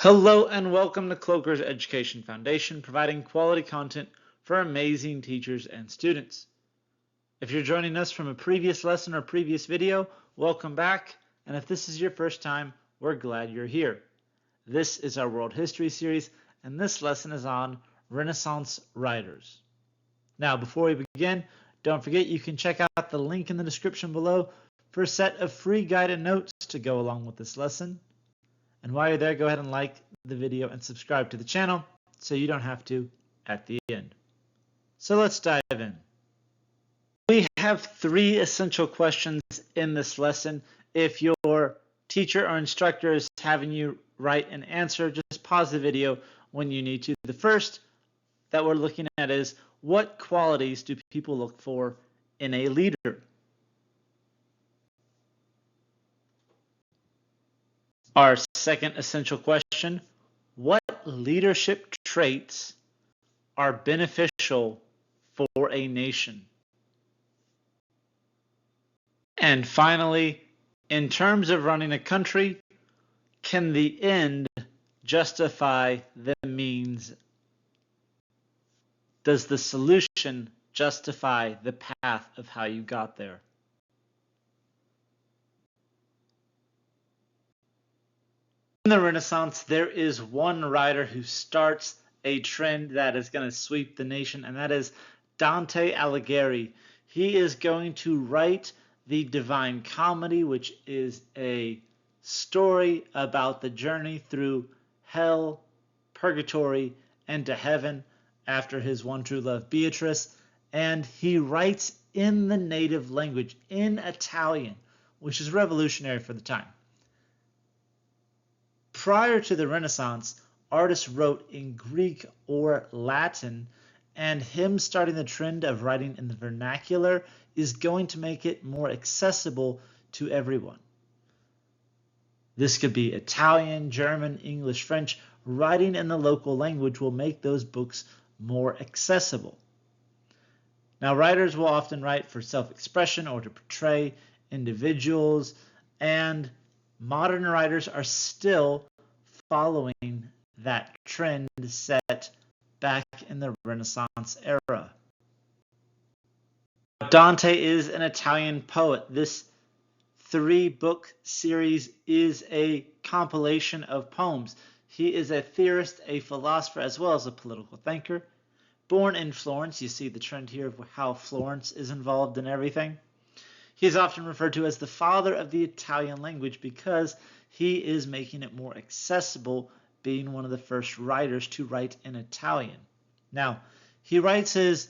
Hello and welcome to Kloeker's Education Foundation, providing quality content for amazing teachers and students. If you're joining us from a previous lesson or previous video, welcome back. And if this is your first time, we're glad you're here. This is our World History series, and this lesson is on Renaissance writers. Now, before we begin, don't forget you can check out the link in the description below for a set of free guided notes to go along with this lesson. And while you're there, go ahead and like the video and subscribe to the channel so you don't have to at the end. So let's dive in. We have three essential questions in this lesson. If your teacher or instructor is having you write an answer, just pause the video when you need to. The first that we're looking at is, what qualities do people look for in a leader? Our second essential question, what leadership traits are beneficial for a nation? And finally, in terms of running a country, can the end justify the means? Does the solution justify the path of how you got there? In the Renaissance, there is one writer who starts a trend that is going to sweep the nation, and that is Dante Alighieri. He is going to write the Divine Comedy, which is a story about the journey through hell, purgatory, and to heaven after his one true love, Beatrice. And he writes in the native language, in Italian, which is revolutionary for the time. Prior to the Renaissance, artists wrote in Greek or Latin, and him starting the trend of writing in the vernacular is going to make it more accessible to everyone. This could be Italian, German, English, French. Writing in the local language will make those books more accessible. Now, writers will often write for self-expression or to portray individuals, and modern writers are still following that trend set back in the Renaissance era. Dante is an Italian poet. This three-book series is a compilation of poems. He is a theorist, a philosopher, as well as a political thinker. Born in Florence, you see the trend here of how Florence is involved in everything. He is often referred to as the father of the Italian language because he is making it more accessible, being one of the first writers to write in Italian. Now, he writes his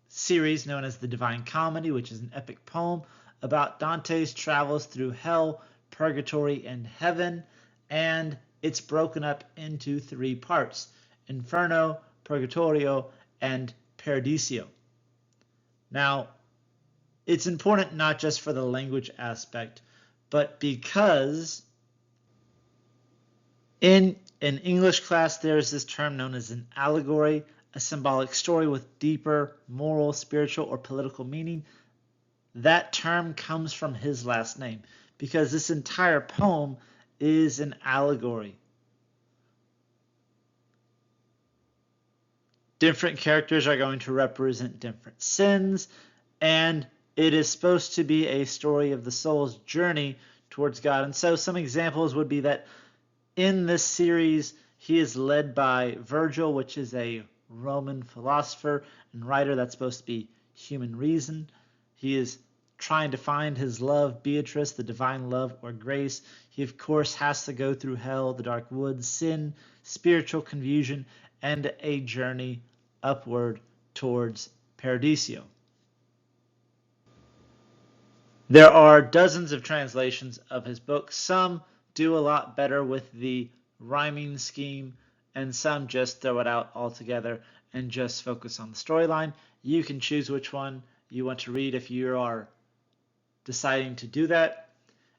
series known as the Divine Comedy, which is an epic poem about Dante's travels through hell, purgatory, and heaven, and it's broken up into three parts: Inferno, Purgatorio, and Paradiso. Now, it's important not just for the language aspect, but because in an English class there is this term known as an allegory, a symbolic story with deeper moral, spiritual, or political meaning. That term comes from his last name because this entire poem is an allegory. Different characters are going to represent different sins, and it is supposed to be a story of the soul's journey towards God. And so some examples would be that in this series, he is led by Virgil, which is a Roman philosopher and writer that's supposed to be human reason. He is trying to find his love, Beatrice, the divine love or grace. He, of course, has to go through hell, the dark woods, sin, spiritual confusion, and a journey upward towards Paradiso. There are dozens of translations of his book. Some do a lot better with the rhyming scheme, and some just throw it out altogether and just focus on the storyline. You can choose which one you want to read if you are deciding to do that.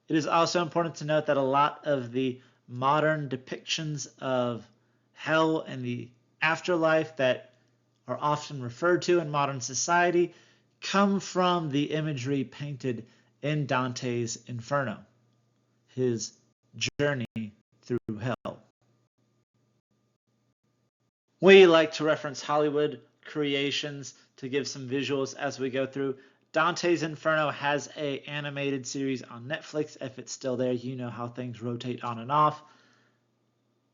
It is also important to note that a lot of the modern depictions of hell and the afterlife that are often referred to in modern society come from the imagery painted in Dante's Inferno, his journey through hell. We like to reference Hollywood creations to give some visuals as we go through. Dante's Inferno has an animated series on Netflix. If it's still there, you know how things rotate on and off.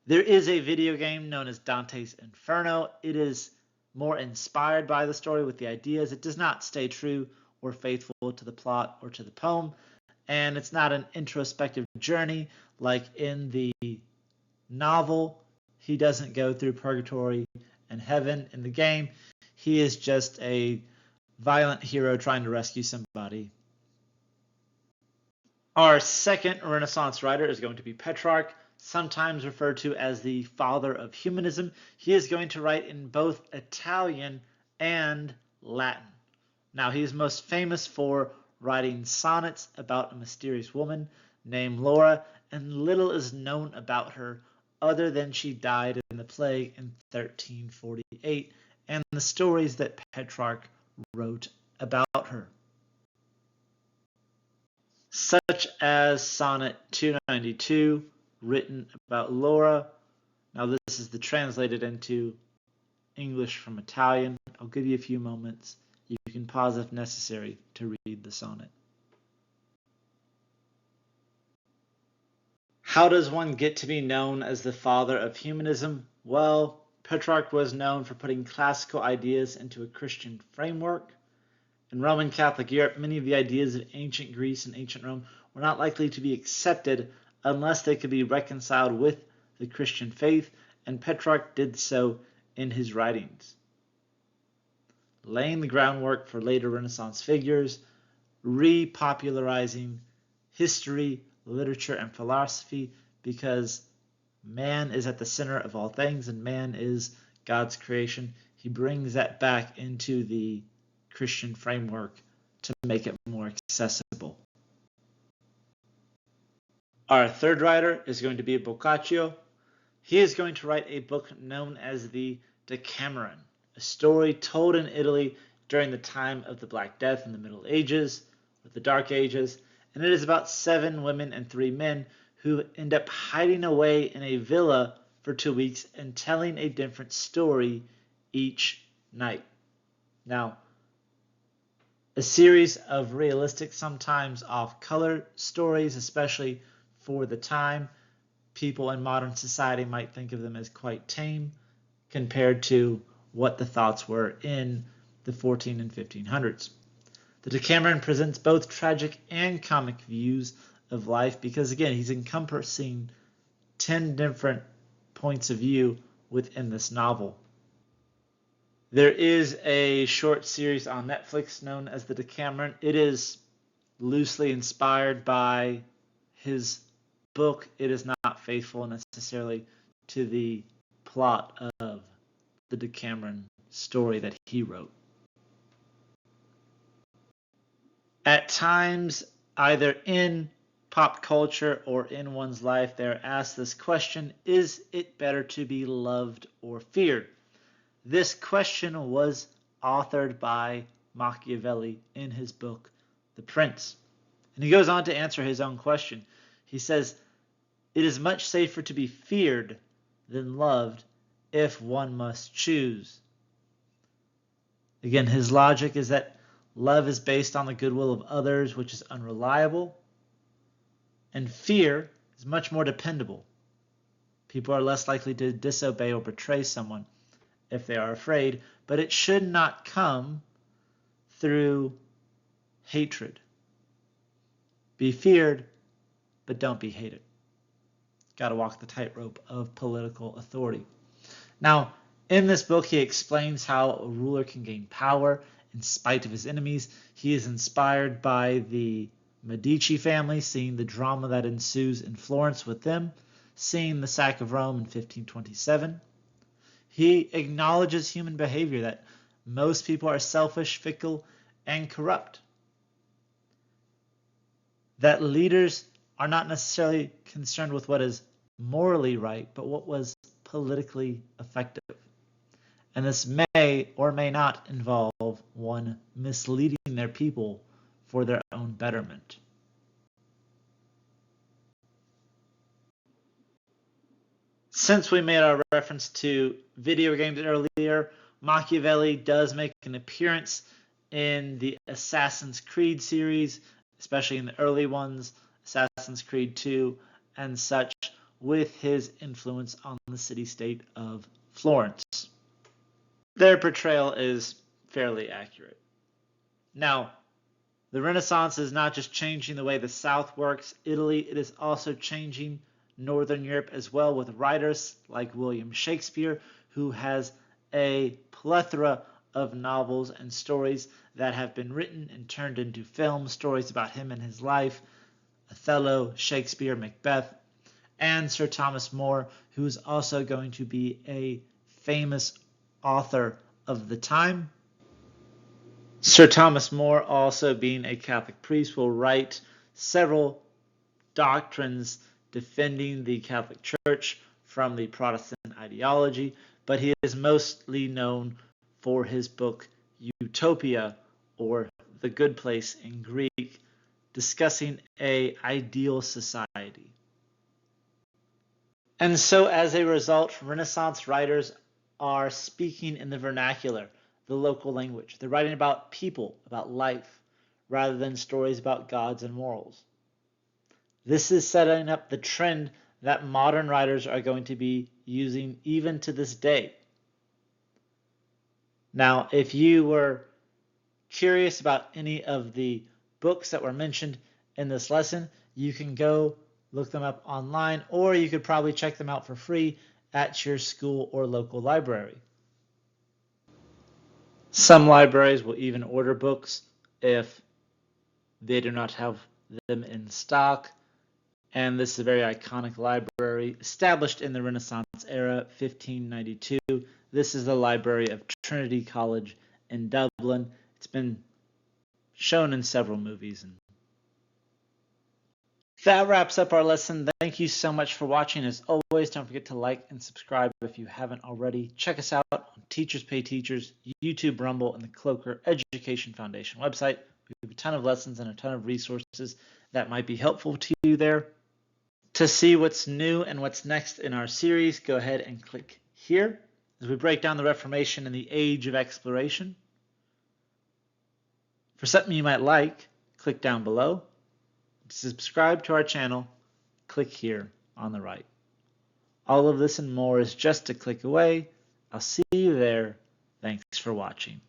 There is a video game known as Dante's Inferno. It is more inspired by the story with the ideas. It does not stay true or faithful to the plot or to the poem, and it's not an introspective journey like in the novel. He doesn't go through purgatory and heaven in the game. He is just a violent hero trying to rescue somebody. Our second Renaissance writer is going to be Petrarch, sometimes referred to as the father of humanism. He is going to write in both Italian and Latin. Now, he is most famous for writing sonnets about a mysterious woman named Laura, and little is known about her other than she died in the plague in 1348, and the stories that Petrarch wrote about her, such as Sonnet 292, written about Laura. Now, this is the translated into English from Italian. I'll give you a few moments. You can pause if necessary to read the sonnet. How does one get to be known as the father of humanism? Well, Petrarch was known for putting classical ideas into a Christian framework. In Roman Catholic Europe, many of the ideas of ancient Greece and ancient Rome were not likely to be accepted unless they could be reconciled with the Christian faith, and Petrarch did so in his writings, laying the groundwork for later Renaissance figures, repopularizing history, literature, and philosophy, because man is at the center of all things and man is God's creation. He brings that back into the Christian framework to make it more accessible. Our third writer is going to be Boccaccio. He is going to write a book known as the Decameron, a story told in Italy during the time of the Black Death in the Middle Ages, or the Dark Ages, and it is about 7 women and 3 men who end up hiding away in a villa for 2 weeks and telling a different story each night. Now, a series of realistic, sometimes off-color stories, especially for the time. People in modern society might think of them as quite tame compared to what the thoughts were in the 14 and 1500s. The Decameron presents both tragic and comic views of life because, again, he's encompassing 10 different points of view within this novel. There is a short series on Netflix known as the Decameron. It is loosely inspired by his book. It is not faithful necessarily to the plot of the Decameron story that he wrote. At times, either in pop culture or in one's life, they're asked this question: is it better to be loved or feared? This question was authored by Machiavelli in his book, The Prince. And he goes on to answer his own question. He says, "It is much safer to be feared than loved if one must choose." Again, his logic is that love is based on the goodwill of others, which is unreliable, and fear is much more dependable. People are less likely to disobey or betray someone if they are afraid, but it should not come through hatred. Be feared, but don't be hated. Got to walk the tightrope of political authority. Now, in this book, he explains how a ruler can gain power in spite of his enemies. He is inspired by the Medici family, seeing the drama that ensues in Florence with them, seeing the sack of Rome in 1527. He acknowledges human behavior, that most people are selfish, fickle, and corrupt. That leaders are not necessarily concerned with what is morally right, but what was politically effective. And this may or may not involve one misleading their people for their own betterment. Since we made our reference to video games earlier, Machiavelli does make an appearance in the Assassin's Creed series, especially in the early ones, Assassin's Creed 2 and such, with his influence on the city-state of Florence. Their portrayal is fairly accurate. Now, the Renaissance is not just changing the way the South works, Italy, it is also changing Northern Europe as well, with writers like William Shakespeare, who has a plethora of novels and stories that have been written and turned into film, stories about him and his life, Othello, Shakespeare, Macbeth, and Sir Thomas More, who is also going to be a famous author of the time. Sir Thomas More, also being a Catholic priest, will write several doctrines defending the Catholic Church from the Protestant ideology, but he is mostly known for his book Utopia, or The Good Place in Greek, discussing an ideal society. And so as a result, Renaissance writers are speaking in the vernacular, the local language. They're writing about people, about life, rather than stories about gods and morals. This is setting up the trend that modern writers are going to be using even to this day. Now, if you were curious about any of the books that were mentioned in this lesson, you can go look them up online, or you could probably check them out for free at your school or local library. Some libraries will even order books if they do not have them in stock. And this is a very iconic library, established in the Renaissance era, 1592. This is the library of Trinity College in Dublin. It's been shown in several movies. That wraps up our lesson. Thank you so much for watching. As always, don't forget to like and subscribe if you haven't already. Check us out on Teachers Pay Teachers, YouTube, Rumble, and the Kloeker Education Foundation website. We have a ton of lessons and a ton of resources that might be helpful to you there. To see what's new and what's next in our series, go ahead and click here as we break down the Reformation and the Age of Exploration. For something you might like, click down below. To subscribe to our channel, click here on the right. All of this and more is just a click away. I'll see you there. Thanks for watching.